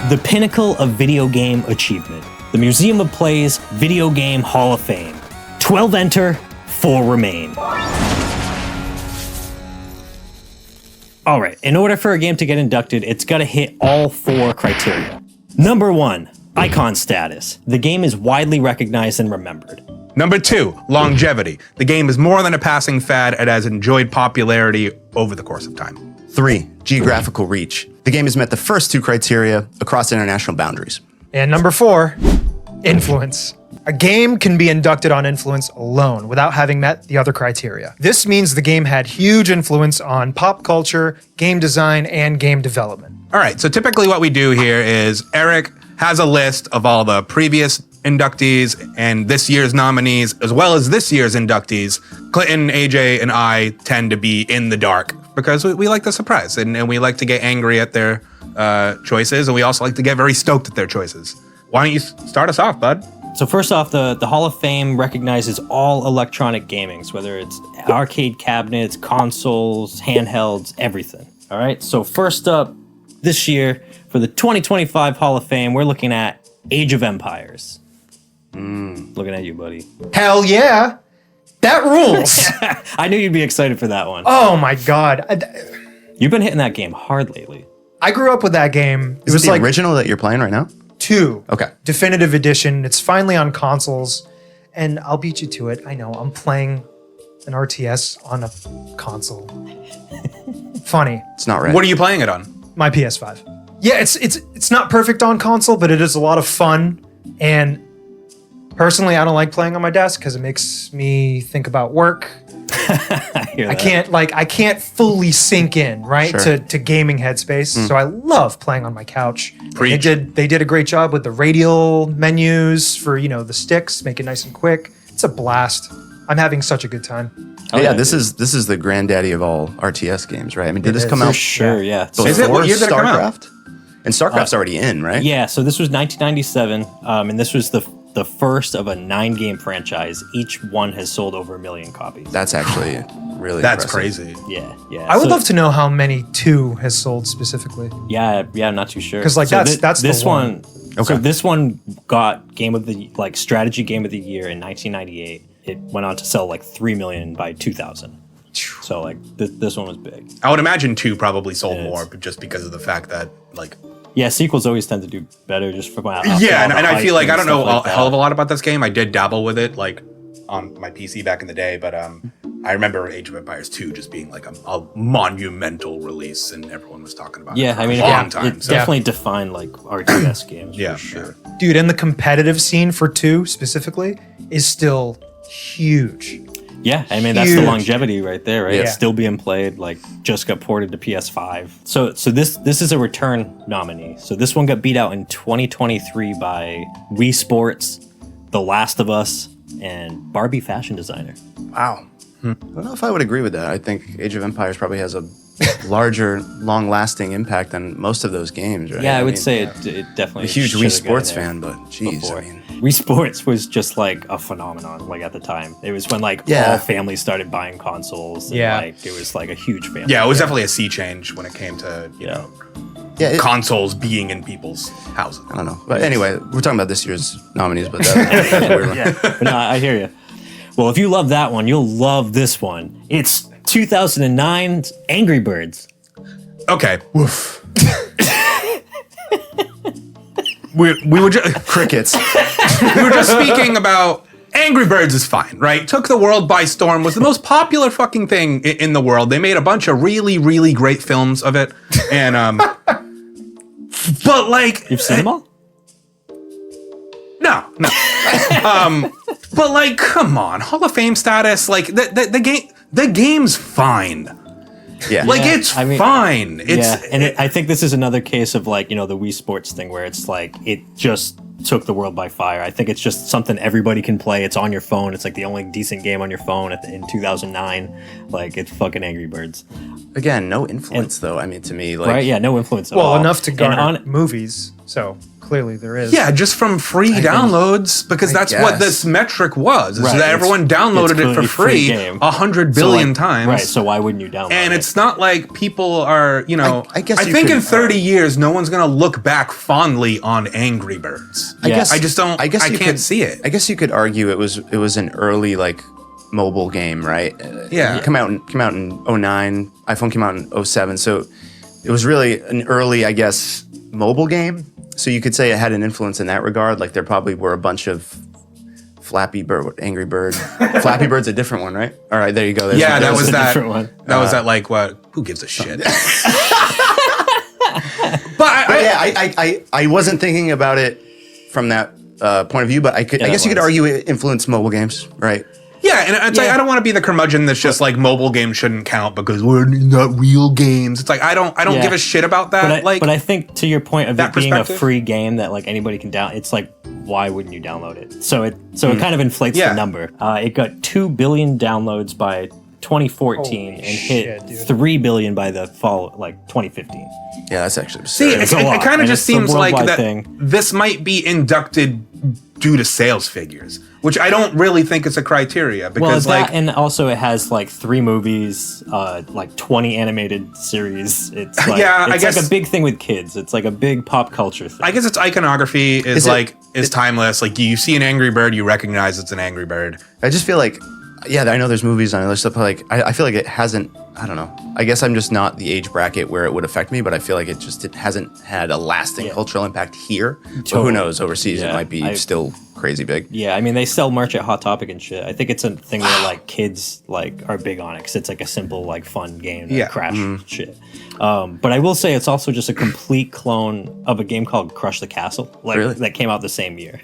the pinnacle of video game achievement. The Museum of Play's Video Game Hall of Fame. 12 enter, 4 remain. All right, in order for a game to get inducted, it's got to hit all 4 criteria. Number 1, icon status. The game is widely recognized and remembered. Number 2, longevity. The game is more than a passing fad. It has enjoyed popularity over the course of time. 3, geographical reach. The game has met the first 2 criteria across international boundaries. And number 4, influence. A game can be inducted on influence alone without having met the other criteria. This means the game had huge influence on pop culture, game design, and game development. All right, so typically what we do here is Eric has a list of all the previous inductees and this year's nominees, as well as this year's inductees. Clinton, AJ, and I tend to be in the dark because we like the surprise and we like to get angry at their choices, and we also like to get very stoked at their choices. Why don't you start us off, bud? So first off, the Hall of Fame recognizes all electronic gamings, whether it's arcade cabinets, consoles, handhelds, everything. All right, so first up this year for the 2025 Hall of Fame, we're looking at Age of Empires. Looking at you, buddy. Hell yeah! That rules! I knew you'd be excited for that one. Oh my god. You've been hitting that game hard lately. I grew up with that game. Is it the original that you're playing right now? 2. Okay. Definitive edition. It's finally on consoles, and I'll beat you to it. I know, I'm playing an RTS on a console. Funny. It's not right. What are you playing it on? My PS5. Yeah, it's not perfect on console, but it is a lot of fun. And personally, I don't like playing on my desk because it makes me think about work. I can't fully sink in, right, Sure. to gaming headspace. So I love playing on my couch. Preach. They did a great job with the radial menus for, the sticks, make it nice and quick. It's a blast. I'm having such a good time. Yeah, this is the granddaddy of all RTS games, right? I mean, did this come For out sure, yeah. before Is it? What year did it come out? StarCraft? And StarCraft's already in, right? Yeah, so this was 1997, and this was the first of a 9-game franchise. Each one has sold over 1 million copies. That's actually really That's impressive. crazy. Yeah. I would love to know how many 2 has sold specifically. Yeah, I'm not too sure. 'Cause, that's this the one. Okay. So this one got strategy game of the year in 1998. It went on to sell 3 million by 2000. So this one was big. I would imagine 2 probably sold It is. more, but just because of the fact that Yeah, sequels always tend to do better just from and I feel like I don't know a that. hell of a lot about this game. I did dabble with it on my PC back in the day, but I remember Age of Empires 2 just being a monumental release, and everyone was talking about it for a long time. It definitely defined RTS games. Yeah, for sure. Dude, and the competitive scene for 2 specifically is still huge. Yeah, I mean that's the Huge. longevity right there, right? Yeah. It's still being played, just got ported to PS5. So this is a return nominee. So this one got beat out in 2023 by Wii Sports, The Last of Us, and Barbie Fashion Designer. Wow. I don't know if I would agree with that. I think Age of Empires probably has a larger, long-lasting impact than most of those games, right? Yeah, I would mean, say it definitely. I'm a huge should Wii have Sports gotten there fan, but geez, before. I mean, Wii Sports was just a phenomenon at the time. It was when all families started buying consoles. And, Yeah. it was a huge family. Yeah, it was definitely a sea change when it came to consoles being in people's houses. I don't know. But anyway, we're talking about this year's nominees, but that's a weird one. But no, I hear you. Well, if you love that one, you'll love this one. It's 2009's Angry Birds. Okay. Woof. we were just Crickets. we were just speaking about Angry Birds is fine, right? Took the world by storm, was the most popular fucking thing in the world. They made a bunch of really, really great films of it. And but You've seen them all? No. But come on, Hall of Fame status, the game's fine. Yeah. It's fine. I think this is another case of the Wii Sports thing where it's it just took the world by fire. I think it's just something everybody can play. It's on your phone. It's the only decent game on your phone in 2009. It's fucking Angry Birds. Again, no influence though. I mean, to me, Right? Yeah, no influence at all. Well, enough to garner movies. So clearly there is. Yeah, just from free downloads, because that's what guess. this metric was. Is Right, that it's- everyone downloaded it's it for clearly free free game. 100 So, billion like, times. Right, so why wouldn't you download And it? it's not like people are, you know. I guess you think could- in 30 years, no one's gonna look back fondly on Angry Birds. Yeah. I just don't. I you can't see it. I guess you could argue it was an early like mobile game, right? Yeah. It came out in '09. iPhone came out in '07, so it was really an early, I guess, mobile game. So you could say it had an influence in that regard. Like there probably were a bunch of Flappy Bird, Angry Bird. Flappy Bird's a different one, right? All right, there you go. There's Yeah, that was was a that. different one. That was that. Like what? Who gives a shit? But But yeah, I wasn't thinking about it from that point of view, but I guess you could was. argue it influenced mobile games, right? Yeah, and it's like I don't want to be the curmudgeon that's just like mobile games shouldn't count because we're not real games. It's like I don't Yeah. give a shit about that. But I think to your point of that it being a perspective? free game that like anybody can down, it's like why wouldn't you download it? So it kind of inflates Yeah. the number. It got 2 billion downloads by 2014 Holy and shit, hit dude. 3 billion by the fall like 2015. Yeah, that's actually See, absurd. It's a it lot, kind of and just it's a seems like worldwide that thing. this might be inducted due to sales figures, which I don't really think is a criteria Well, because that like and also it has like 3 movies, like 20 animated series. It's like, Yeah, I it's guess- like a big thing with kids. It's like a big pop culture thing. I guess its iconography is Is it- timeless. Like you see an Angry Bird, you recognize it's an Angry Bird. I just feel like, yeah, I know there's movies on other stuff, but like, I feel like it hasn't. I don't know. I guess I'm just not the age bracket where it would affect me, but I feel like it hasn't had a lasting Yeah. cultural impact here. But who Totally. knows? Overseas, it Yeah, might be still crazy big. Yeah, I mean they sell merch at Hot Topic and shit. I think it's a thing where like kids like are big on it because it's like a simple like fun game, Yeah. crash shit. But I will say it's also just a complete clone of a game called Crush the Castle, like Really? that came out the same year.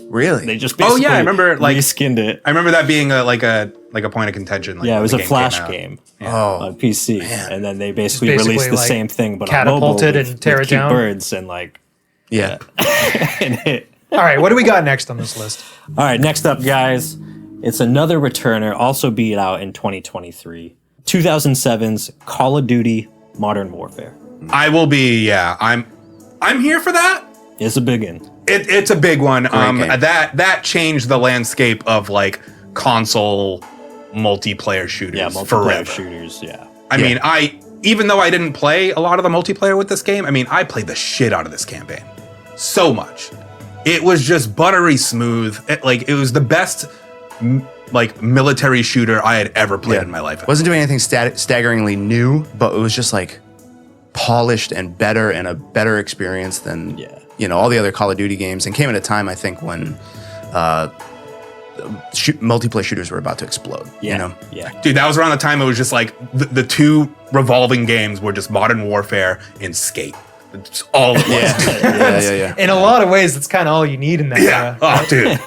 Really? They just Oh, basically yeah, I remember, like- reskinned it. I remember that being a point of contention. Like, Yeah, it when was the a game Flash came out. game Oh, on PC, and then they basically basically, released the like, same thing but on mobile catapulted with, and tear with it cute down? birds and like yeah. and hit. All right, what do we got next on this list? All right, next up, guys, it's another returner, also beat out in 2023. 2007's Call of Duty Modern Warfare. I will be. Yeah, I'm here for that. It's a big one. It's a big one. game. That changed the landscape of like console multiplayer shooters Yeah, multiplayer forever. shooters. Yeah. I mean, even though I didn't play a lot of the multiplayer with this game, I mean, I played the shit out of this campaign. So much. It was just buttery smooth. It was the best like military shooter I had ever played in my life. Wasn't doing anything staggeringly new, but it was just like polished and better and a better experience than Yeah. all the other Call of Duty games. And came at a time, I think, when multiplayer shooters were about to explode. Yeah. Yeah. Dude, that was around the time it was just like the two revolving games were just Modern Warfare and Skate. It's all it was. yeah. In a lot of ways, that's kind of all you need in that Yeah. era. Oh, dude.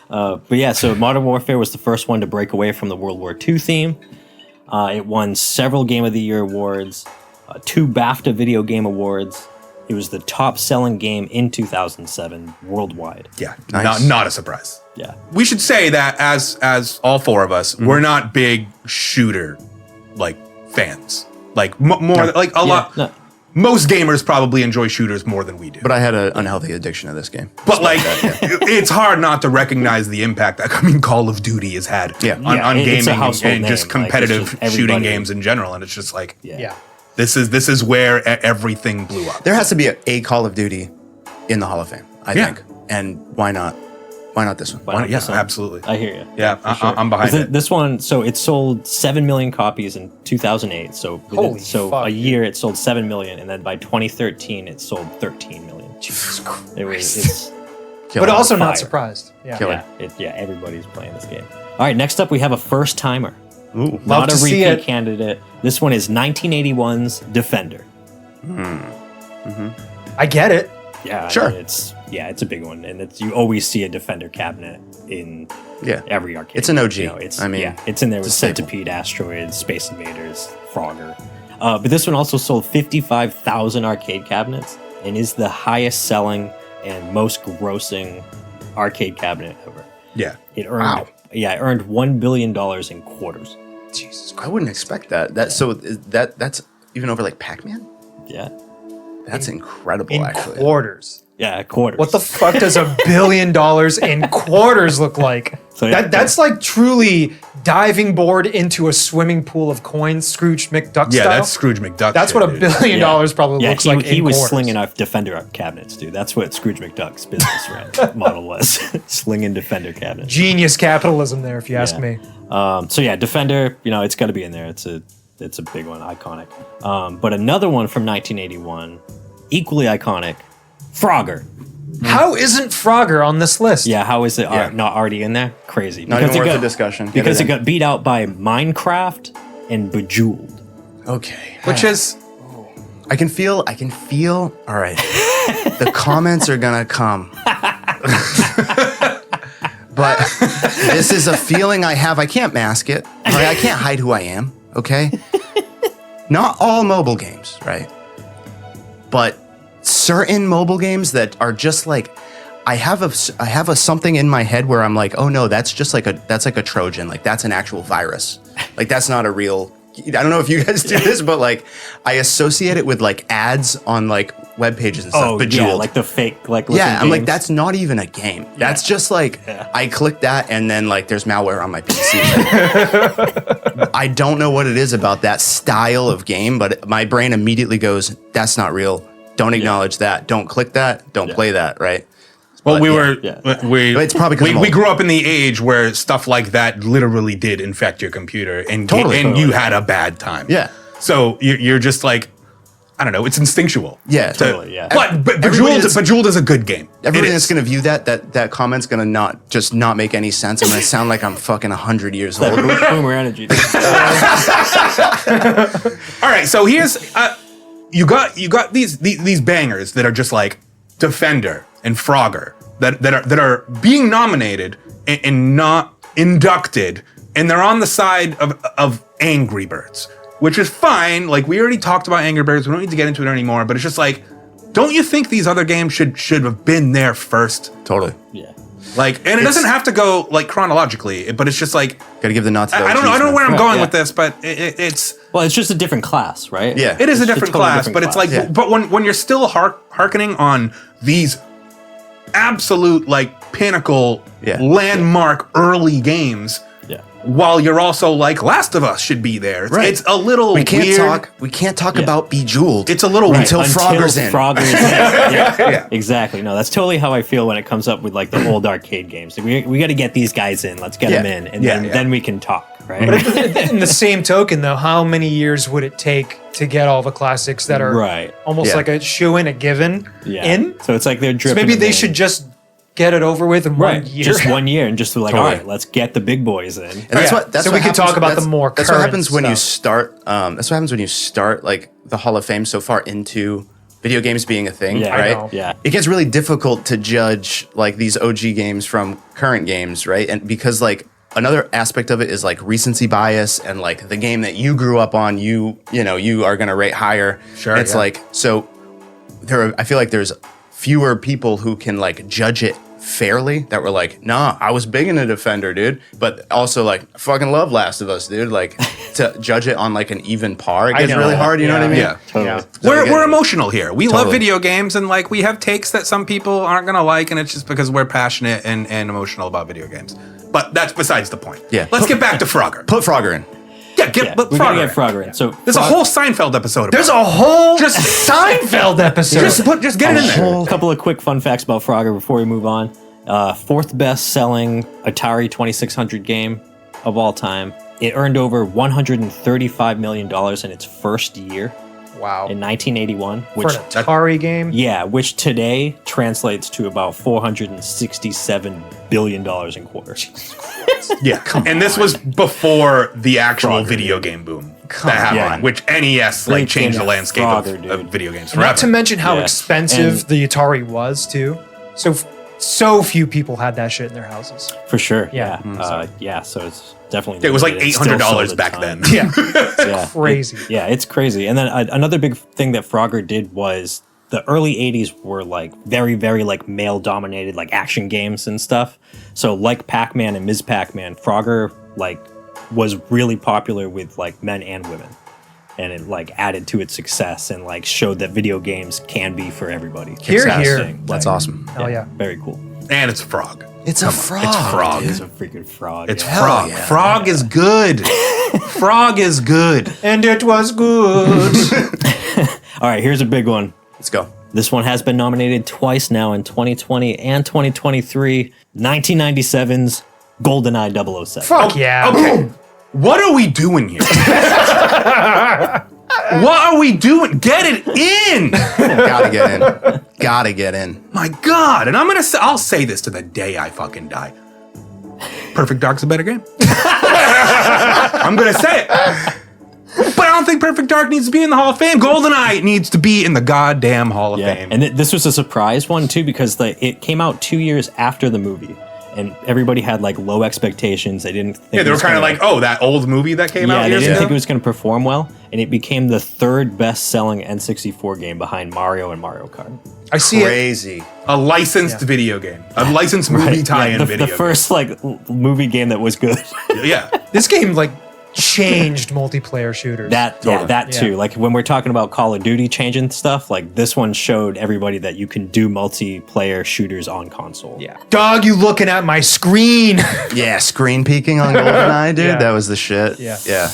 But yeah, so Modern Warfare was the first one to break away from the World War II theme. It won several Game of the Year awards, 2 BAFTA Video Game Awards. It was the top-selling game in 2007 worldwide. Yeah. Nice. Not a surprise. Yeah. We should say that as all 4 of us, we're not big shooter like fans. Like more like a lot. No. Most gamers probably enjoy shooters more than we do. But I had an unhealthy addiction to this game. But like, it's hard not to recognize the impact that Call of Duty has had Yeah. on Yeah, it's a gaming household and name. just Like, it's competitive just shooting everybody- games in general. And it's just like, Yeah. this is where everything blew up. There has to be a Call of Duty in the Hall of Fame, I Yeah. think. And why not? Why not this one? Why not Yeah, this one? absolutely. I hear you. Yeah, For sure. I'm behind 'Cause it. This one, so it sold 7 million copies in 2008. So Holy so fuck, a year it sold 7 million, and then by 2013 it sold 13 million. Jesus Christ. It's Killer. But also fire. not surprised. Yeah. Killer. yeah, everybody's playing this game. All right, next up we have a first timer. Ooh. Love Not to a see repeat it. candidate. This one is 1981's Defender. I get it. Yeah, Sure. I mean, it's a big one, and you always see a Defender cabinet in Yeah. every arcade. It's an OG. It's I mean, it's in there with it's a staple. Centipede, Asteroids, Space Invaders, Frogger. But this one also sold 55,000 arcade cabinets and is the highest selling and most grossing arcade cabinet ever. Yeah. It earned Wow. it earned $1 billion in quarters. Jesus, I wouldn't expect that. That's even over like Pac-Man. Yeah. That's incredible, in actually. quarters. Yeah, quarters. What the fuck does $1 billion in quarters look like? So, yeah, That's like truly diving board into a swimming pool of coins, Scrooge McDuck Yeah, style. that's Scrooge McDuck. That's shit, what $1 dude. billion probably Yeah, looks he, like. he in was quarters. slinging off Defender cabinets, dude. That's what Scrooge McDuck's business model was. Slinging Defender cabinets. Genius capitalism there, if you ask Yeah. me. So yeah, Defender, it's got to be in there. It's a big one, iconic. But another one from 1981, equally iconic, Frogger. How isn't Frogger on this list? Yeah, how is it Yeah. not already in there? Crazy. Not even worth the discussion. Get Because it it in. got beat out by Minecraft and Bejeweled. Okay. Which is I can feel. All right. The comments are gonna come. But this is a feeling I have. I can't mask it. Right? I can't hide who I am. Okay. Not all mobile games, right? But certain mobile games that are just like, I have a something in my head where I'm like, oh no, that's like a Trojan. Like that's an actual virus. Like that's not a real. I don't know if you guys do this, but like I associate it with like ads on like web pages and stuff. Oh, Bejeweled. yeah, like the fake, like Yeah, I'm like, games. that's not even a game. That's just like, Yeah. I click that and then like there's malware on my PC. I don't know what it is about that style of game, but my brain immediately goes, that's not real. Don't acknowledge that. Don't click that. Don't play that, right? well, But we yeah. were yeah. we It's probably 'cause we, I'm we old. grew up in the age where stuff like that literally did infect your computer and Totally. you had a bad time. Yeah. So you're just like, I don't know, it's instinctual. Yeah. Totally, yeah. But Everybody Bejeweled, that's- Bejeweled is a good game. Everybody It that's is. going to view that comment's going to not make any sense. I'm going to sound like I'm fucking 100 years old. Boomer energy. dude. All right, so here's you got these bangers that are just like Defender and Frogger that are being nominated and not inducted, and they're on the side of Angry Birds, which is fine. Like we already talked about Angry Birds, we don't need to get into it anymore. But it's just like, don't you think these other games should have been there first? Totally. Yeah. Like, and it doesn't have to go like chronologically, but it's just like Got to give the nod to the I don't OGs, know man. where I'm Right, going yeah. with this, but it's. Well, it's just a different class, right? Yeah. It is a It's different totally class, different but it's like, class. Yeah. but when you're still hearkening on these absolute like pinnacle Yeah. landmark early games, Yeah. while you're also like Last of Us should be there. It's, Right. it's a little We can't weird. talk about Bejeweled. It's a little Right, Until Frogger's in. Frogger's in. Yeah, Yeah. exactly. No, that's totally how I feel when it comes up with like the old arcade games. Like, we got to get these guys in. Let's get Yeah. them in, and Yeah, then, yeah. then we can talk, right? In the same token, though, how many years would it take to get all the classics that are Right. almost Yeah. like a shoe-in, a given Yeah. in? So it's like they're So dripping. maybe them they in. should just get it over with in right, 1 year. just 1 year, and just be like, Totally. all right, let's get the big boys in. And that's Yeah. what. That's So what we could happens- talk about the that's- more That's what current happens when you stuff. start. That's what happens when you start like the Hall of Fame so far into video games being a thing, Yeah, I right? know. Yeah. It gets really difficult to judge like these OG games from current games, right? And because like another aspect of it is like recency bias and like the game that you grew up on, you are gonna rate higher. Sure, It's yeah. like so. I feel like there's fewer people who can like judge it fairly that were like, nah, I was big into Defender, dude. But also like, I fucking love Last of Us, dude. Like to judge it on like an even par, it I gets know. really hard. You know what I mean? Yeah. Totally. Yeah. So We're again- emotional here. We love Totally. video games, and like we have takes that some people aren't gonna like, and it's just because we're passionate and emotional about video games. But that's besides the point. Yeah. Let's get back to Frogger. Put Frogger in. Yeah, Yeah, put we Frogger. gotta in. get Frogger in. So There's a whole Seinfeld episode. About There's it. a whole Just- Seinfeld episode. just get it in there. a couple of quick fun facts about Frogger before we move on. Fourth best selling Atari 2600 game of all time. It earned over $135 million in its first year wow. in 1981, For which an Atari game? yeah, which today translates to about $467 billion in quarters. Yeah, and this was before the actual Frogger, video game boom that happened, on. which NES like Great changed game the of landscape Frogger, of dude. video games forever. Not to mention how Yeah. expensive And- the Atari was, too. So few people had that shit in their houses. For sure. Yeah. Yeah. So it's definitely. it was like limited. It's still $800 sold a back ton. then. Yeah. Yeah. Crazy. Yeah, it's crazy. And then another big thing that Frogger did was the early 80s were like very, very like male dominated, like action games and stuff. So like Pac-Man and Ms. Pac-Man, Frogger like was really popular with like men and women. and it like added to its success and like showed that video games can be for everybody. Here, here. Thing. That's awesome. Hell yeah. Very cool. And it's a frog. It's a frog. It's frog. It is a freaking frog. It's yeah. frog. yeah. Frog is good. Frog is good. And it was good. All right, here's a big one. Let's go. This one has been nominated twice now in 2020 and 2023. 1997's GoldenEye 007. Fuck yeah. Okay. What are we doing here? What are we doing? Get it in. Gotta get in. Gotta get in. My God. And I'll say this to the day I fucking die. Perfect Dark's a better game. I'm gonna say it. But I don't think Perfect Dark needs to be in the Hall of Fame. GoldenEye needs to be in the goddamn Hall of Fame. And this was a surprise one too because it came out 2 years after the movie, and everybody had like low expectations. They didn't think. Yeah, they it were was kind of gonna- like, oh, that old movie that came out Yeah, they years didn't ago? think it was going to perform well, and it became the third best-selling N64 game behind Mario and Mario Kart. I see it. Crazy. A licensed video game. A licensed movie tie-in the video first like movie game that was good. game. Yeah. This game like changed multiplayer shooters. That Yeah. too. Like when we're talking about Call of Duty changing stuff, like this one showed everybody that you can do multiplayer shooters on console. Yeah. Dog, you looking at my screen. Yeah, screen peeking on GoldenEye, dude. Yeah. That was the shit. Yeah. Yeah.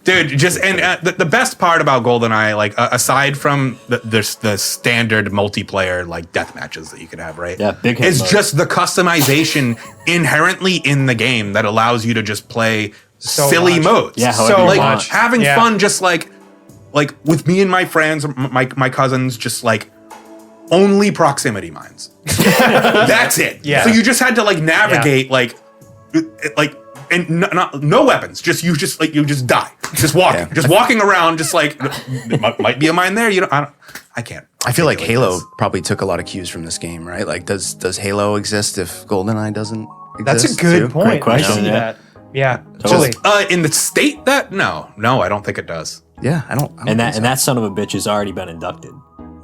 Dude, the best part about GoldenEye, like aside from the standard multiplayer like death matches that you could have, right? Yeah, big hit It's mode. just the customization inherently in the game that allows you to just play So silly much. modes. Yeah, however So you like want. much. having Yeah. fun, just like with me and my friends, my cousins, just like only proximity mines. That's it. Yeah. So you just had to like navigate like and no weapons. You just die. Just walking. Yeah. Just walking around. Just like might be a mine there. I can't. I feel like do Halo this. probably took a lot of cues from this game, right? Like, does Halo exist if GoldenEye doesn't exist? That's a good too? point. Great question, I see yeah. that. Yeah, totally. In the state that no, I don't think it does. Yeah, I don't And think so. that son of a bitch has already been inducted.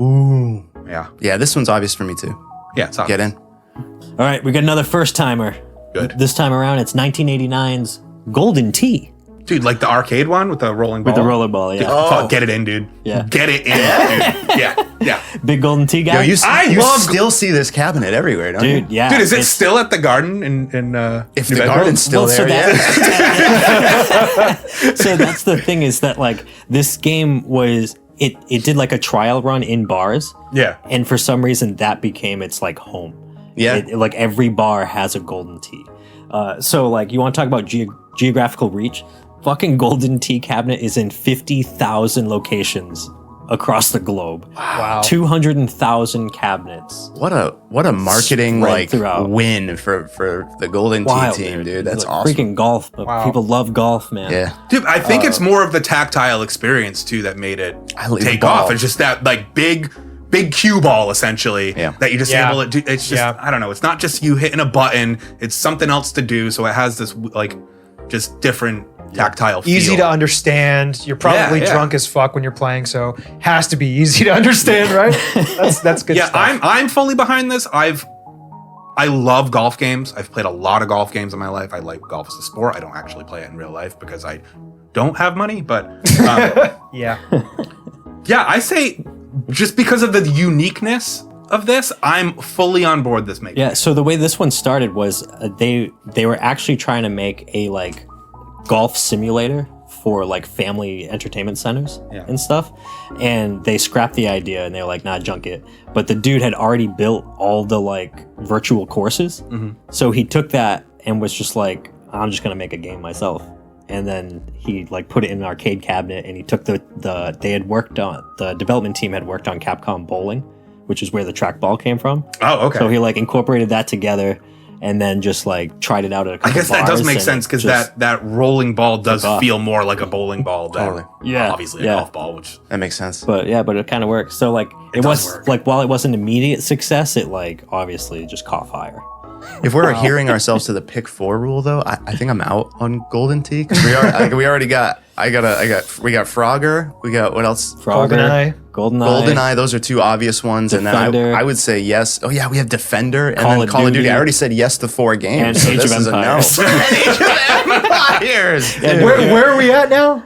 Ooh. Yeah. Yeah, this one's obvious for me too. Yeah. It's Get in. All right, we got another first timer. Good. This time around, it's 1989's Golden Tee Dude, like the arcade one with the rolling ball. with the rollerball. Yeah, Fuck, get it in, dude. Yeah. Get it in, dude. Yeah. big Golden Tee guy. Yo, you I you love- still see this cabinet everywhere, don't you? Dude, yeah. Dude, is it it's- still at the garden in If New the Bedford? garden's still well, so there, yeah. So that's the thing is that like this game was it did like a trial run in bars, Yeah. and for some reason that became its like home. Yeah. Like every bar has a Golden Tee. So like you want to talk about geographical reach? Fucking Golden Tee cabinet is in 50,000 locations across the globe. Wow. 200,000 cabinets. What a marketing Spread like throughout. win for the Golden Tee Wild, team, dude. It's That's like awesome. Freaking golf. Wow. People love golf, man. Yeah. Dude, I think it's more of the tactile experience too that made it I like the take ball. off. It's just that like big cue ball essentially Yeah. that you just Yeah. able to do. It's just Yeah. I don't know. It's not just you hitting a button. It's something else to do. So it has this like just different tactile feel. Easy to understand. You're probably Yeah, yeah. drunk as fuck when you're playing, so has to be easy to understand, right? That's good Yeah, stuff. I'm fully behind this. I love golf games. I've played a lot of golf games in my life. I like golf as a sport. I don't actually play it in real life because I don't have money. But Yeah. yeah, I say just because of the uniqueness of this, I'm fully on board this making. Yeah, so the way this one started was they were actually trying to make a like golf simulator for like family entertainment centers Yeah. and stuff, and they scrapped the idea and they were like, nah, junk it. But the dude had already built all the like virtual courses, so he took that and was just like, I'm just gonna make a game myself. And then he like put it in an arcade cabinet, and he took the development team had worked on Capcom Bowling, which is where the trackball came from. Oh, okay. So he like incorporated that together, and then just like tried it out at a couple I guess that does bars, make and sense because just- that rolling ball does took off. feel more like a bowling ball than Totally. Yeah, obviously yeah. a golf ball, which That makes sense. But it kind of works. So like it does was work. like while it wasn't immediate success, it like obviously just caught fire. If we're adhering ourselves to the pick 4 rule, though, I think I'm out on Golden Tee because we already got we got Frogger, we got what else? Frogger, GoldenEye. GoldenEye. Those are two obvious ones, and Defender. then I would say yes. Oh yeah, we have Defender and Call then of Call of Duty. Duty. I already said yes to 4 games. And so Age this of is a no. Empires. And Age of Empires. Yeah, dude. Where are we at now?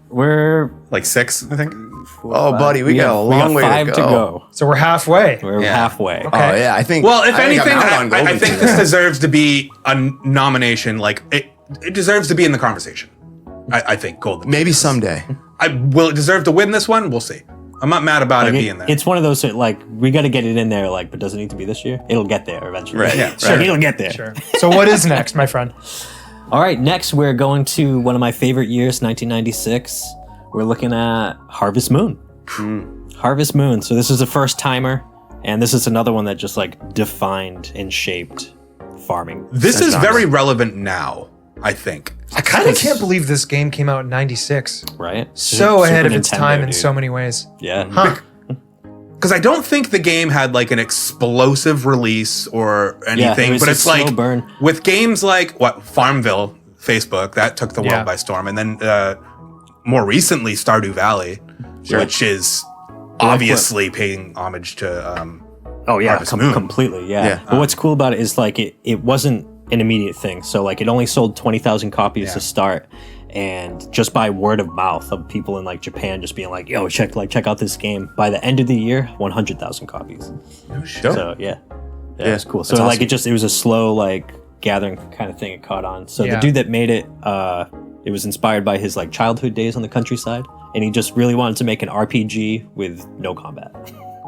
We're Like 6, I think. Oh, buddy, we got a long way 5 to go. So we're halfway. We're Yeah. halfway. Oh yeah, I think. Well, if I think anything, I'm out on I Golden think Tooth. this deserves to be a nomination. Like it deserves to be in the conversation. I think Golden. Maybe Tooth. someday. Will it deserve to win this one? We'll see. I'm not mad about Like, it being there. it's one of those that, like, we got to get it in there, like, but does it need to be this year? It'll get there eventually. Right. Yeah, Sure, right. it'll get there. Sure. So what is next, my friend? All right, next we're going to one of my favorite years, 1996. We're looking at Harvest Moon. Harvest Moon. So this is a first timer, and this is another one that just like defined and shaped farming. This is very relevant now, I think. I kind of can't believe this game came out in 96. Right? So ahead of its Nintendo, time in dude. so many ways. Yeah. Huh. Because I don't think the game had like an explosive release or anything, was but a it's like slow burn. with games like Farmville, Facebook, that took the Yeah. world by storm, and then more recently Stardew Valley, which is obviously paying homage to. Oh yeah, Harvest Moon. completely. Yeah. Yeah. But what's cool about it is like it wasn't an immediate thing. So like it only sold 20,000 copies to start, and just by word of mouth of people in like Japan just being like, "Yo, check out this game." By the end of the year, 100,000 copies. So yeah, Yeah, it's cool. So that's like awesome. it was a slow like gathering kind of thing it caught on. So the Yeah. dude that made it, it was inspired by his like childhood days on the countryside, and he just really wanted to make an RPG with no combat.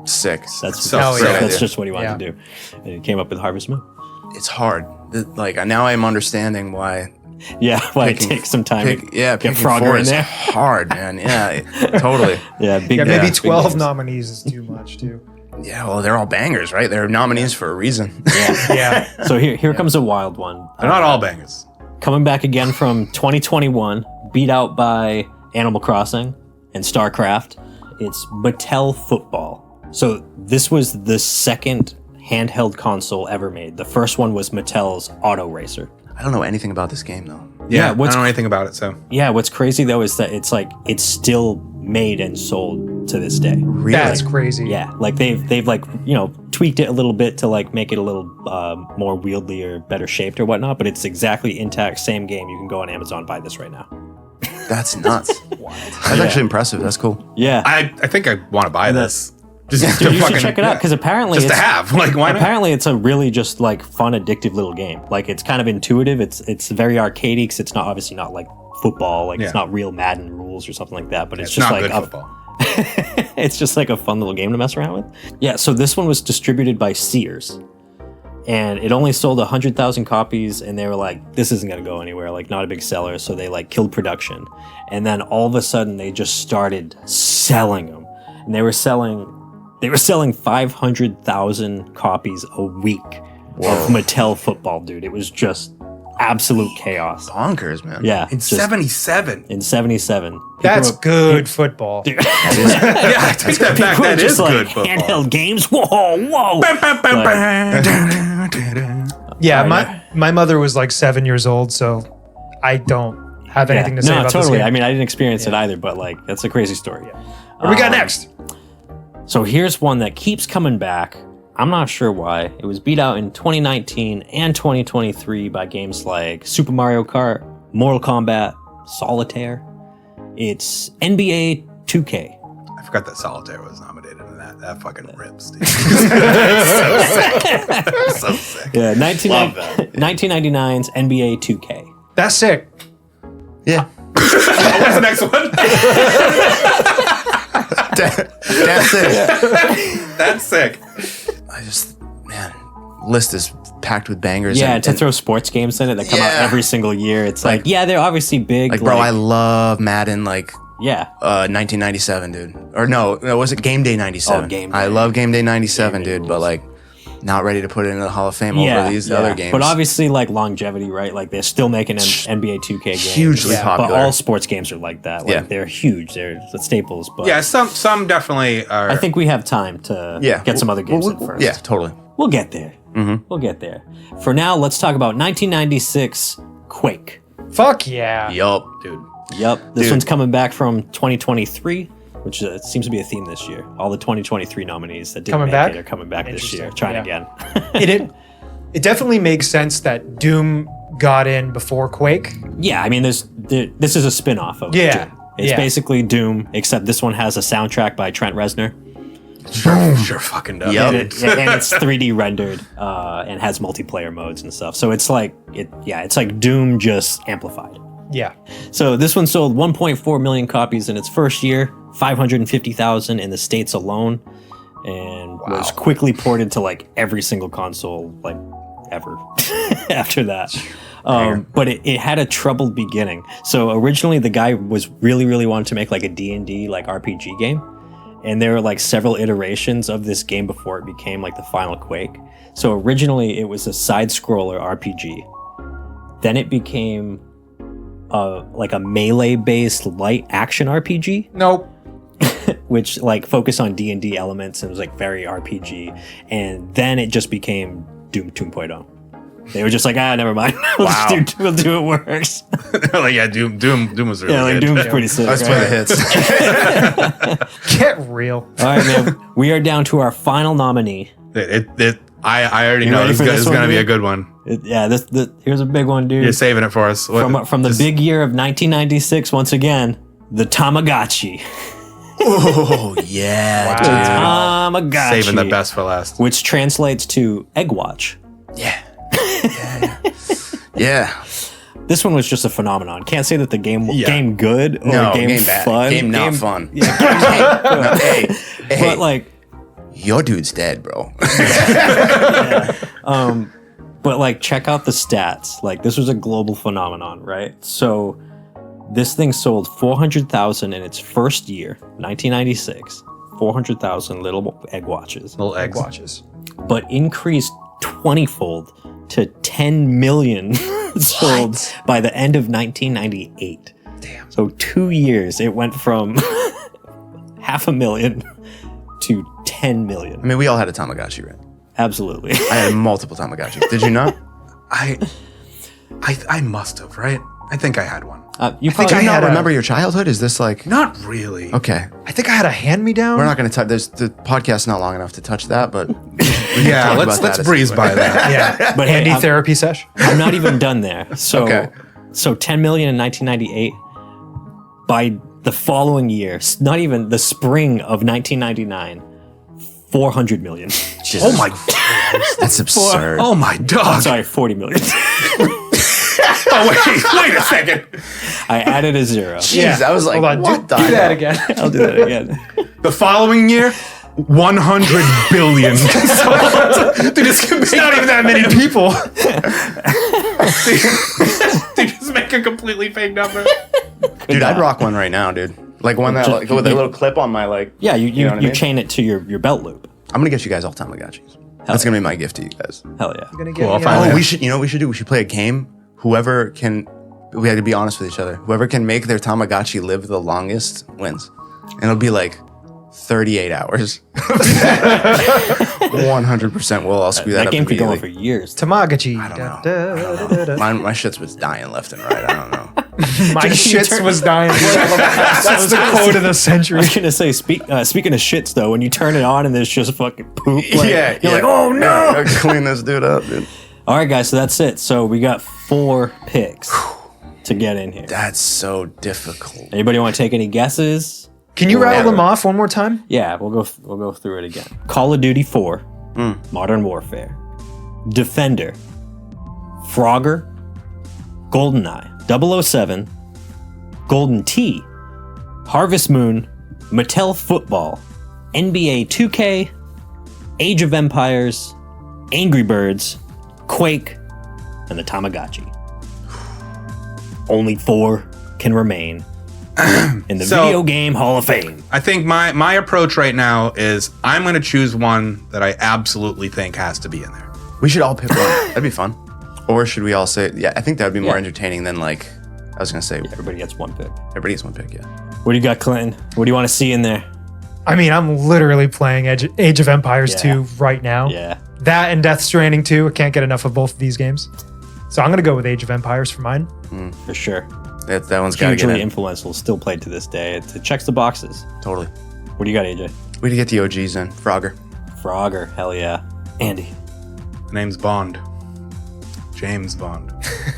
Sick. That's So that's, great that's idea. just what he wanted Yeah. to do, and he came up with Harvest Moon. It's hard. Like now I'm understanding why. Yeah, like Picking- take some time to Picking get Frogger 4 in is there. hard, man. Yeah, totally. Yeah, big. Yeah, maybe big 12 names. nominees is too much, too. Yeah, well, they're all bangers, right? They're nominees for a reason. Yeah. So here comes a wild one. They're not all bangers. Coming back again from 2021, beat out by Animal Crossing and StarCraft. It's Mattel Football. So this was the second handheld console ever made. The first one was Mattel's Auto Racer. I don't know anything about this game though. Yeah, I what's- don't know anything about it, so. Yeah, what's crazy though is that it's like it's still made and sold to this day. Really? That's crazy. Yeah, like they've like tweaked it a little bit to like make it a little more wieldy or better shaped or whatnot, but it's exactly intact, same game. You can go on Amazon, buy this right now. That's nuts. That's actually impressive. That's cool. Yeah, I think I want to buy this. Just dude, to you should fucking- check it out because apparently just to it's, have. Like, why not? apparently it's a really just like fun, addictive little game. Like it's kind of intuitive. It's very arcadey because it's not obviously not like football. Like it's Yeah. not real Madden rules or something like that. But it's It's just not like good football. it's just like a fun little game to mess around with. Yeah, so this one was distributed by Sears. And it only sold 100,000 copies, and they were like, this isn't going to go anywhere, like not a big seller, so they like killed production. And then all of a sudden they just started selling them. And they were selling 500,000 copies a week of Mattel Football, dude. It was just absolute chaos. Bonkers, man. Yeah. In just 77. in 77. People That's were- good football. Yeah, I take that back. people were That just is like, good football. handheld games. Whoa. Yeah, Right. my mother was like 7 years old, so I don't have anything to say no, about totally. this game. I mean, I didn't experience it either, but like, that's a crazy story. What we got next? So here's one that keeps coming back. I'm not sure why. It was beat out in 2019 and 2023 by games like Super Mario Kart, Mortal Kombat, Solitaire. It's NBA 2K. I forgot that Solitaire was nominated in that. That fucking rips, dude. so sick. Yeah, Love that. 1999's NBA 2K. That's sick. Yeah. What's the next one? That's it. That's sick. I just, man, list is packed with bangers. Yeah, and, to throw sports games in it that come out Yeah. every single year. It's Like- like, yeah, they're obviously big. like, bro, I love Madden. Like, yeah. 1997, dude. Or no, was it Game Day 97? Oh, Game I Day. love Game Day 97, Game Day dude. But rules. like, not ready to put it in the Hall of Fame over these other games. But obviously, like longevity, right? Like they're still making NBA 2K games. Hugely popular. But all sports games are like that. Like Yeah. they're huge. They're the staples. But Yeah, some definitely are. I think we have time to Yeah. get some other games in first. Yeah, totally. We'll get there. We'll get there. For now, let's talk about 1996 Quake. Fuck yeah. Yup. dude. Yep. This Dude. one's coming back from 2023, which seems to be a theme this year. All the 2023 nominees that didn't Coming make back? it are coming back this year. Interesting. Trying Yeah. again. It definitely makes sense that Doom got in before Quake. Yeah, I mean, this is a spin-off of Yeah. Doom. It's Yeah. basically Doom, except this one has a soundtrack by Trent Reznor. Sure fucking does. Yep. And, and it's 3D rendered and has multiplayer modes and stuff. So it's like it's like Doom just amplified. Yeah. So this one sold 1.4 million copies in its first year, 550,000 in the States alone, and was quickly ported to like every single console like ever after that. But it had a troubled beginning. So originally the guy was really wanted to make like a D&D like RPG game. And there were like several iterations of this game before it became like the final Quake. So originally it was a side-scroller RPG. Then it became like a melee-based light action RPG, Nope. which like focused on D&D elements and was like very RPG. And then it just became Doom 2.0. They were just like, never mind. we'll do it works. Like, yeah, Doom was really Yeah, like good. Doom's pretty sick. Let's play the hits. Get real. All right, man. We are down to our final nominee. I already You know ready this for is this one, going to be dude? a good one. Here's a big one, dude. You're saving it for us. From the big year of 1996, once again, the Tamagotchi. Oh, yeah. Tamagotchi. Saving the best for last. Which translates to egg watch. Yeah. Yeah. This one was just a phenomenon. Can't say that the game good or No, game, game bad. fun. Game not fun. Yeah, Hey, but like, your dude's dead, bro. but like, check out the stats. Like, this was a global phenomenon, right? So, this thing sold 400,000 in its first year, 1996. 400,000 little egg watches, Little eggs. Watches. but increased 20-fold to 10 million sold by the end of 1998. Damn. So 2 years, it went from 500,000 to 10 million. I mean, we all had a Tamagotchi, right? Absolutely. I had multiple Tamagotchis. Did you not? I must have, right? I think I had one. You Do probably you not had a- remember your childhood? Is this like... Not really. Okay. I think I had a hand-me-down. We're not going to touch... The podcast's not long enough to touch that, but... Yeah, talk let's about that breeze as by that. Yeah. But hey, Handy I'm- therapy sesh. I'm not even done there. So, Okay. so 10 million in 1998. By the following year, not even the spring of 1999, 400 million. Oh my! That's absurd. Oh my dog! Sorry, 40 million. Oh wait a second. I added a zero. Jeez, I was like, Hold on. what Do the that hell? again. I'll do that again. The following year, 100 billion. They just It's not even that many people. they just make a completely fake number. Dude, I'd rock one right now, dude. Like one that, like, with a little clip on my, like... Yeah, you know what I mean? chain it to your belt loop. I'm going to get you guys all Tamagotchis. That's going to be my gift to you guys. Hell yeah. Gonna Cool, I'll me find a- out. Oh, we should, you know what we should do? We should play a game. Whoever can, we had to be honest with each other. Whoever can make their Tamagotchi live the longest wins. And it'll be like 38 hours. 100% will. I'll screw that, That up game could go on for immediately. years. Tamagotchi. I don't know. Da, da, da, da, da. My shits was dying left and right. I don't know. My shits was dying. That's the quote of the I century. was gonna say, speaking of shits though, when you turn it on and there's just fucking poop, like, you're like, oh no! Yeah, clean this dude up, dude. All right, guys, so that's it. So we got 4 picks to get in here. That's so difficult. Anybody want to take any guesses? Can you rattle them off one more time? Yeah, we'll go through it again. Call of Duty 4, Modern Warfare, Defender, Frogger, GoldenEye, 007, Golden Tee, Harvest Moon, Mattel Football, NBA 2K, Age of Empires, Angry Birds, Quake, and the Tamagotchi. Only 4 can remain in the So- Video Game Hall of Fame. I think my approach right now is I'm going to choose one that I absolutely think has to be in there. We should all pick one. That'd be fun. Or should we all say, yeah, I think that would be more Yeah. entertaining than like, I was going to say, Everybody gets one pick. everybody gets one pick, yeah. What do you got, Clinton? What do you want to see in there? I mean, I'm literally playing Age of Empires Yeah. 2 right now. Yeah. That and Death Stranding 2. I can't get enough of both of these games. So I'm going to go with Age of Empires for mine. For sure. That one's got to get Hugely in. influential, still played to this day. It checks the boxes. Totally. What do you got, AJ? We need to get the OGs in. Frogger. Frogger, hell yeah. Andy. The name's Bond. James Bond.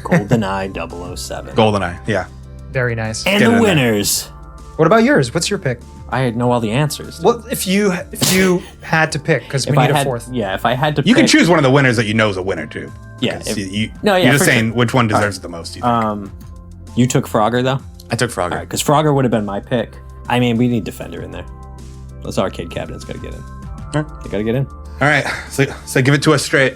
GoldenEye 007. GoldenEye. Yeah. Very nice. And Get the in there. winners What about yours? What's your pick? I know all the answers. dude. Well, if you had to pick, because we If I need a had, fourth. yeah, if I had to, You can pick- choose one of the winners that you know is a winner too. Yeah, Because if- you're just for saying sure. which one deserves it the most. You think. You took Frogger though, I took Frogger. because Frogger would have been my pick. I mean, we need Defender in there. Those arcade cabinets got to get in. Right. They got to get in. All right, so give it to us straight.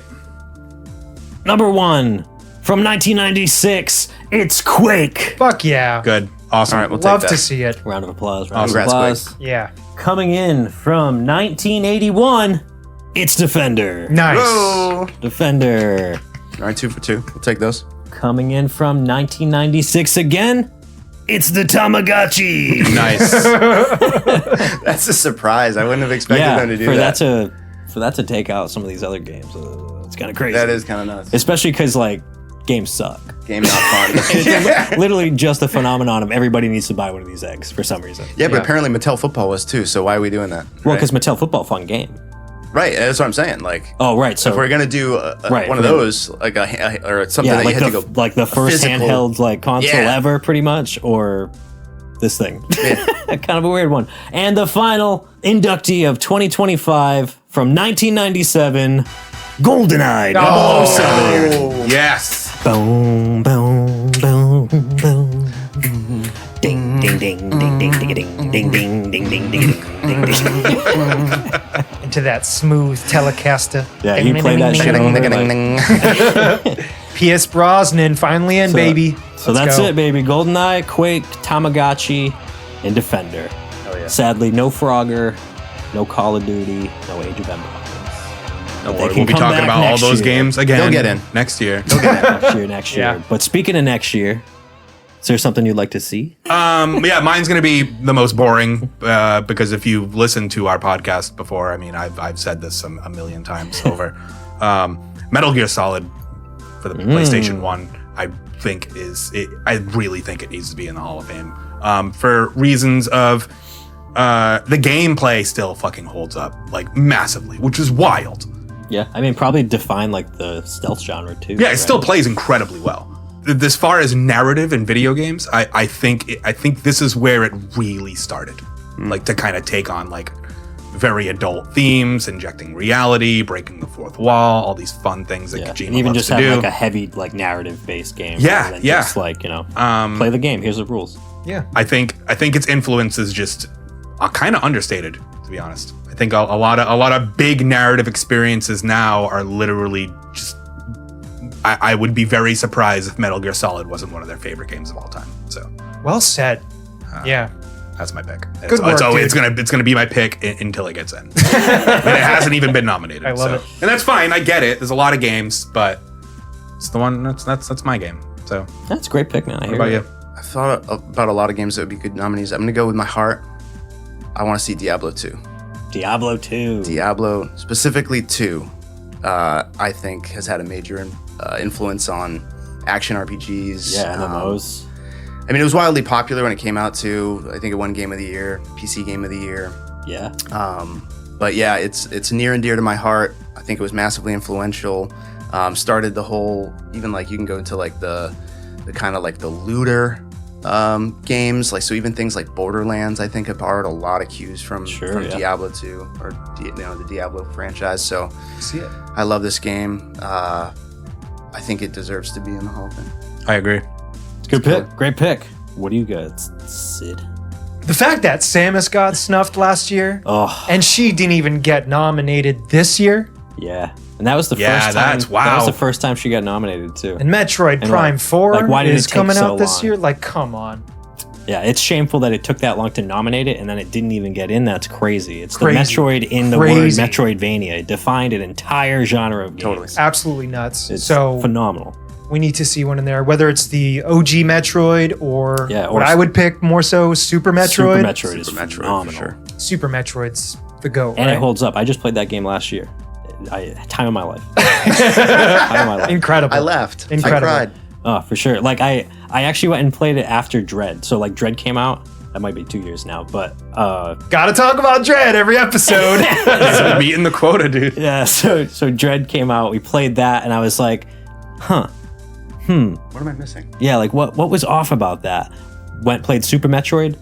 Number 1 from 1996. It's Quake. Fuck yeah. Good, awesome. All right, we'll Love take to that. see it. Round of applause. Round Congrats, of applause. Quake. Yeah. Coming in from 1981. It's Defender. Nice. Whoa. Defender. All right, 2 for 2. We'll take those. Coming in from 1996 again. It's the Tamagotchi. Nice. That's a surprise. I wouldn't have expected Yeah, them to do for that. that to take out some of these other games, it's kind of crazy. That is kind of nuts. especially because like games suck. Game not fun. Literally just the phenomenon of everybody needs to buy one of these eggs for some reason. Yeah, but Yeah. apparently Mattel Football was too. So why are we doing that? Well, Right? because Mattel Football, fun game. Right, that's what I'm saying. Like, Oh, right. So if we're gonna do Right, one of we're gonna- those, like or something yeah, that like you had the, to go, like the first physical- handheld like console Yeah. ever, pretty much, or this thing. Yeah. Kind of a weird one. And the final inductee of 2025 from 1997, GoldenEye. Oh. 007. Yes. Boom, boom, boom, boom. Ding, ding, ding, ding, ding, ding, ding, ding, ding, ding, ding, ding, ding. Into that smooth Telecaster. Yeah, you play that shit over. Like, P.S. Brosnan finally in, baby. So Let's that's go. it, baby. GoldenEye, Quake, Tamagotchi, and Defender. Hell yeah. Sadly, no Frogger, no Call of Duty, no Age of Empires. Don't They worry, can we'll be come talking back about all next those year. games again. They'll get in. Next year. Next Yeah. year. But speaking of next year, is there something you'd like to see? Yeah, mine's gonna be the most boring because if you've listened to our podcast before, I mean, I've said this a million times over. Metal Gear Solid for the PlayStation 1, I really think it needs to be in the Hall of Fame for reasons of the gameplay still fucking holds up like massively, which is wild. Yeah, I mean, probably define like the stealth genre too. Yeah, it right? still plays incredibly well. As far as narrative in video games, I think this is where it really started, like to kind of take on like very adult themes, injecting reality, breaking the fourth wall, all these fun things that Yeah, Kojima and even loves just to have do. like a heavy like narrative based game. Yeah, rather than yeah. Just like play the game. Here's the rules. Yeah. I think its influence is just kind of understated, to be honest. I think a lot of big narrative experiences now are literally just. I would be very surprised if Metal Gear Solid wasn't one of their favorite games of all time. So Well said. Yeah. that's my pick. Good work, it's dude. gonna be my pick until it gets in. And it hasn't even been nominated. I love it. And that's fine. I get it. There's a lot of games, but it's the one that's my game. So That's a great pick, man. I what hear about it. you? I thought about a lot of games that would be good nominees. I'm gonna go with my heart. I want to see Diablo 2. Diablo 2. Diablo, specifically 2, I think has had a major influence on action RPGs. Yeah, MMOs. I mean, it was wildly popular when it came out too. I think it won Game of the Year, PC Game of the Year. Yeah. But yeah, it's near and dear to my heart. I think it was massively influential. Started the whole, even like you can go into like the kind of like the looter games, like so even things like Borderlands, I think have borrowed a lot of cues from Yeah. Diablo 2 or the Diablo franchise. So See it. I love this game. I think it deserves to be in the Hall of Fame. I agree. It's a good pick. Great pick. What do you got, Sid? The fact that Samus got snuffed last year Oh, and she didn't even get nominated this year, yeah. And that was the Yeah, first time. that's- That was wow. the first time she got nominated too. and Metroid And Prime like- 4 like, why did it is take coming so out this long? year. Like, come on. Yeah, it's shameful that it took that long to nominate it and then it didn't even get in. That's crazy. It's Crazy. the Metroid in the Crazy. word Metroidvania. It defined an entire genre of games. Totally. Absolutely nuts. It's so phenomenal. we need to see one in there, whether it's the OG Metroid or, Yeah, or what I would pick more so Super Metroid. Super Metroid is Super Metroid, for phenomenal. sure. Super Metroid's the GOAT. And right? it holds up. I just played that game last year. Time of my life. Time of my life. Incredible. I laughed. Incredible. I cried. Oh, for sure. Like I actually went and played it after Dread. So like Dread came out. That might be 2 years now, but Gotta talk about Dread every episode. Meeting the quota, dude. yeah. So Dread came out. We played that, and I was like, What am I missing? yeah. Like what was off about that? Played Super Metroid.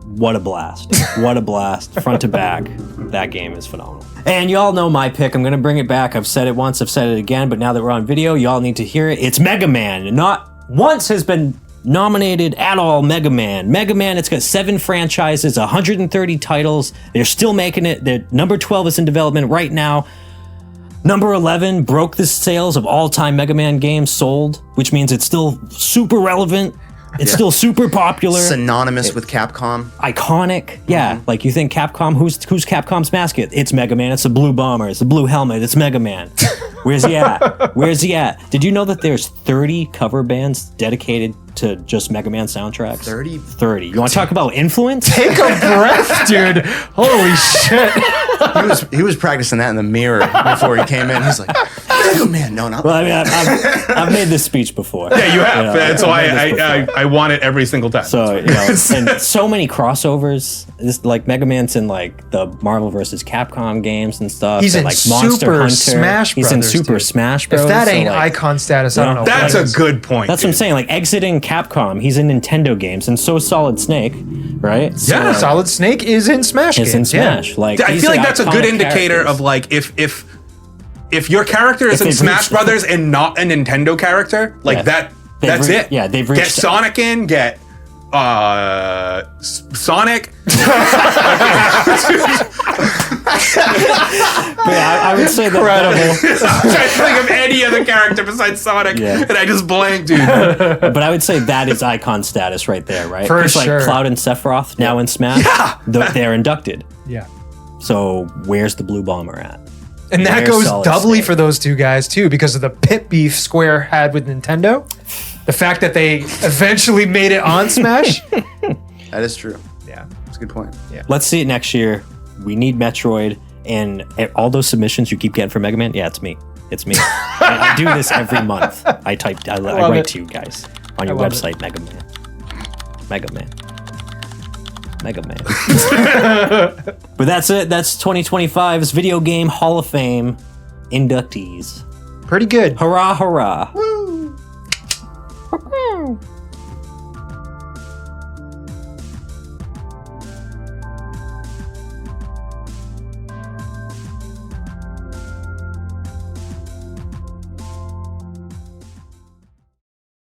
what a blast. What a blast. Front to back. That game is phenomenal. And y'all know my pick. I'm going to bring it back. I've said it once, I've said it again, but now that we're on video, y'all need to hear it. It's Mega Man. Not once has been nominated at all. Mega Man. Mega Man, it's got 7 franchises, 130 titles. They're still making it. The number 12 is in development right now. Number 11 broke the sales of all-time Mega Man games sold, which means it's still super relevant. It's still super popular. Synonymous with Capcom. Iconic. Yeah, like you think Capcom, who's Capcom's mascot? It's Mega Man. It's the blue bomber. It's the blue helmet. It's Mega Man. Where's he at? Where's he at? Did you know that there's 30 cover bands dedicated to just Mega Man soundtracks? 30? 30. You want to talk about influence? Take a breath, dude. Holy shit. He was practicing that in the mirror before he came in. He's like, Mega Man. No, not Well, I mean, I've made this speech before. Yeah, you have. know, That's I've why made this before. I want it every single time. So, and so many crossovers. This, like Mega Man's in like the Marvel vs. Capcom games and stuff. He's and, in like Monster Super Hunter. Smash He's in Brothers, Super dude. Smash Bros. If that ain't like, icon status, I don't know. That's what a is. good point. That's what I'm saying. Like exiting Capcom, he's in Nintendo games, and so is Solid Snake, right? Yeah. Solid Snake is in Smash It's games. in yeah. Smash. Like I these feel are like that's a good iconic indicator characters. of like if your character is in they've Smash reached- Brothers and not a Nintendo character, like Yeah. that's it. Yeah, they've Get reached- Sonic in, get Sonic. Yeah, I would say that. I'm trying to think of any other character besides Sonic, Yeah. and I just blanked, dude. But I would say that is icon status right there, right? For 'Cause, sure. like Cloud and Sephiroth now in Smash, they're inducted. Yeah. So where's the blue bomber at? And that Where's goes Solid doubly Snake? for those two guys too, because of the pit beef Square had with Nintendo. The fact that they eventually made it on Smash. That is true. Yeah. That's a good point. Let's see it next year. We need Metroid, and all those submissions you keep getting for Mega Man. Yeah, it's me. It's me. I do this every month. I love write it. to you guys on your love website. Mega Man. Mega Man. Mega Man. But that's it. That's 2025's Video Game Hall of Fame inductees. Pretty good. Hurrah, hurrah.